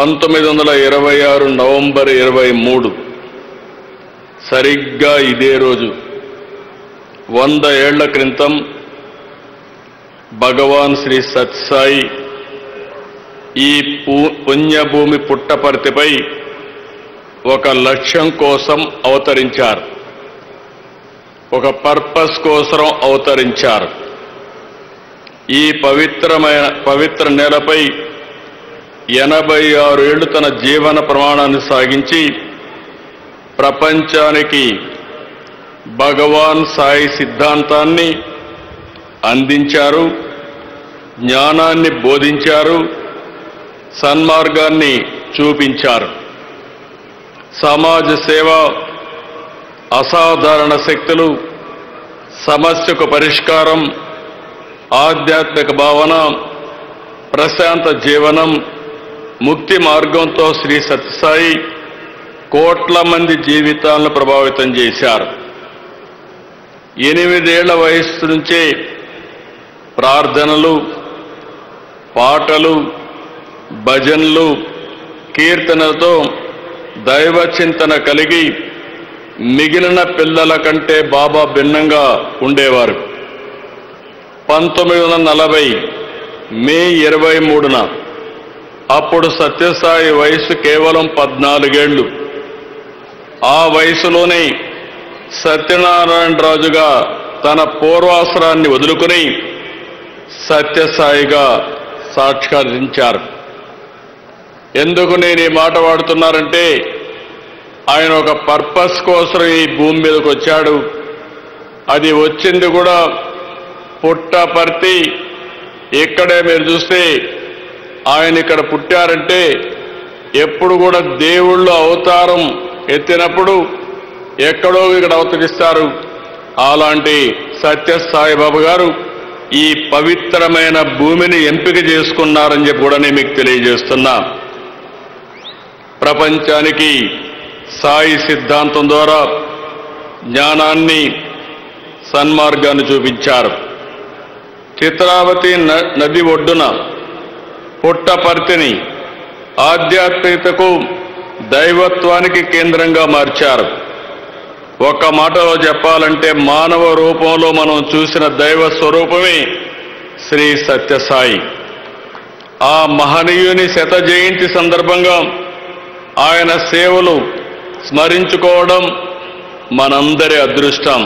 1926 November 23 సరిగ్గా ఇదే రోజు 100 ఏళ్ల క్రితం భగవాన్ శ్రీ సత్యసాయి ఈ పుణ్యభూమి పుట్టపర్తిపై ఒక లక్ష్యం కోసం అవతరించారు. ఒక పర్పస్ కోసం అవతరించారు. ఈ పవిత్ర నేలపై 86 ఏళ్లు తన జీవన ప్రమాణాన్ని సాగించి ప్రపంచానికి భగవాన్ సాయి సిద్ధాంతాన్ని అందించారు, జ్ఞానాన్ని బోధించారు, సన్మార్గాన్ని చూపించారు. సమాజ సేవ, అసాధారణ శక్తులు, సమస్యకు పరిష్కారం, ఆధ్యాత్మిక భావన, ప్రశాంత జీవనం, ముక్తి మార్గంతో శ్రీ సత్యసాయి కోట్ల మంది జీవితాలను ప్రభావితం చేశారు. 8 ఏళ్ల వయస్సు నుంచే ప్రార్థనలు, పాటలు, భజనలు, కీర్తనలతో దైవ చింతన కలిగి మిగిలిన పిల్లల కంటే బాబా భిన్నంగా ఉండేవారు. 1940 మే 23న అప్పుడు సత్యసాయి వయసు కేవలం 14 ఏళ్లు. ఆ వయసులోనే సత్యనారాయణరాజుగా తన పూర్వాశ్రాన్ని వదులుకుని సత్యసాయిగా సాక్షాత్కరించారు. ఎందుకు నేను ఈ మాట వాడుతున్నారంటే, ఆయన ఒక పర్పస్ కోసం ఈ భూమి మీదకి వచ్చాడు. అది వచ్చింది కూడా పుట్టపర్తి. ఇక్కడే మీరు చూస్తే ఆయన ఇక్కడ పుట్టారంటే ఎప్పుడు కూడా దేవుళ్ళు అవతారం ఎత్తినప్పుడు ఎక్కడో ఇక్కడ అవతరిస్తారు. అలాంటి సత్యసాయిబాబా గారు ఈ పవిత్రమైన భూమిని ఎంపిక చేసుకున్నారని చెప్పి కూడా నేను మీకు తెలియజేస్తున్నా. ప్రపంచానికి సాయి సిద్ధాంతం ద్వారా జ్ఞానాన్ని, సన్మార్గాన్ని చూపించారు. చిత్రావతి నది ఒడ్డున పుట్టపర్తిని ఆధ్యాత్మికతకు, దైవత్వానికి కేంద్రంగా మార్చారు. ఒక మాటలో చెప్పాలంటే మానవ రూపంలో మనం చూసిన దైవ స్వరూపమే శ్రీ సత్యసాయి. ఆ మహనీయుని 100వ జయంతి సందర్భంగా ఆయన సేవలు స్మరించుకోవడం మనందరి అదృష్టం.